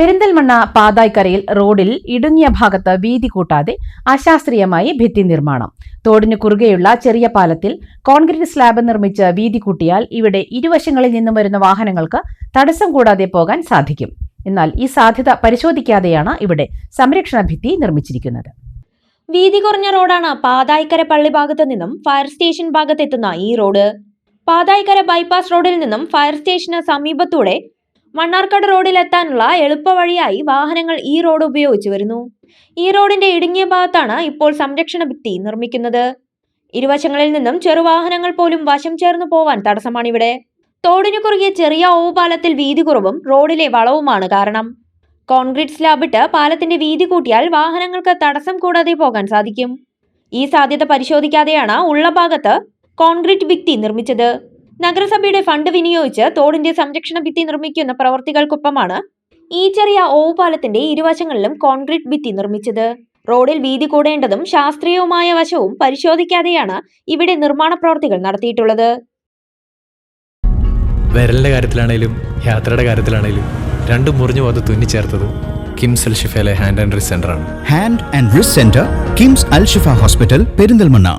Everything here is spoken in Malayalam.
പെരിന്തൽമണ്ണ പാതായ്ക്കരയിൽ റോഡിൽ ഇടുങ്ങിയ ഭാഗത്ത് വീതി കൂട്ടാതെ അശാസ്ത്രീയമായി ഭിത്തി നിർമ്മാണം. തോടിന് കുറുകെയുള്ള ചെറിയ പാലത്തിൽ കോൺക്രീറ്റ് സ്ലാബ് നിർമ്മിച്ച് വീതി കൂട്ടിയാൽ ഇവിടെ ഇരുവശങ്ങളിൽ നിന്നും വരുന്ന വാഹനങ്ങൾക്ക് തടസ്സം കൂടാതെ പോകാൻ സാധിക്കും. എന്നാൽ ഈ സാധ്യത പരിശോധിക്കാതെയാണ് ഇവിടെ സംരക്ഷണ ഭിത്തി നിർമ്മിച്ചിരിക്കുന്നത്. വീതി കുറഞ്ഞ റോഡാണ് പാതായ്ക്കര പള്ളി ഭാഗത്തു നിന്നും ഫയർ സ്റ്റേഷൻ ഭാഗത്തെത്തുന്ന ഈ റോഡ്. പാതായ്ക്കര ബൈപ്പാസ് റോഡിൽ നിന്നും ഫയർ സ്റ്റേഷന് സമീപത്തൂടെ മണ്ണാർക്കാട് റോഡിലെത്താനുള്ള എളുപ്പവഴിയായി വാഹനങ്ങൾ ഈ റോഡ് ഉപയോഗിച്ചു വരുന്നു. ഈ റോഡിന്റെ ഇടുങ്ങിയ ഭാഗത്താണ് ഇപ്പോൾ സംരക്ഷണ ഭിത്തി നിർമ്മിക്കുന്നത്. ഇരുവശങ്ങളിൽ നിന്നും ചെറുവാഹനങ്ങൾ പോലും വശം ചേർന്ന് പോവാൻ തടസ്സമാണിവിടെ. തോടിനു കുറുകെ ചെറിയ ഓവുപാലത്തിൽ വീതി കുറവും റോഡിലെ വളവുമാണ് കാരണം. കോൺക്രീറ്റ് സ്ലാബിട്ട് പാലത്തിന്റെ വീതി കൂട്ടിയാൽ വാഹനങ്ങൾക്ക് തടസ്സം കൂടാതെ പോകാൻ സാധിക്കും. ഈ സാധ്യത പരിശോധിക്കാതെയാണ് ഉള്ള ഭാഗത്ത് കോൺക്രീറ്റ് ഭിത്തി നിർമ്മിച്ചത്. നഗരസഭയുടെ ഫണ്ട് വിനിയോഗിച്ച് തോടിന്റെ സംരക്ഷണ ഭിത്തി നിർമ്മിക്കുന്ന പ്രവർത്തികൾക്കൊപ്പമാണ് ഈ ചെറിയ ഓവുപാലത്തിന്റെ ഇരുവശങ്ങളിലും കോൺക്രീറ്റ് ഭിത്തി നിർമ്മിച്ചത്. റോഡിൽ വീതി കൂടേണ്ടതും ശാസ്ത്രീയവുമായ വശവും പരിശോധിക്കാതെയാണ് ഇവിടെ നിർമ്മാണ പ്രവർത്തികൾ നടത്തിയിട്ടുള്ളത്. വിരലിന്റെ കാര്യത്തിലാണേലും യാത്രയുടെ കാര്യത്തിലാണേലും രണ്ടും മുറിഞ്ഞു പോകാതെ തുന്നിച്ചേർത്തത് കിംസ് അൽ ഷിഫയിലെ ഹാൻഡ് ആൻഡ് റിസ്റ്റ് സെന്റർ ആണ്. Hand and wrist centre, KIMS Al Shifa hospital, Perinthalmanna.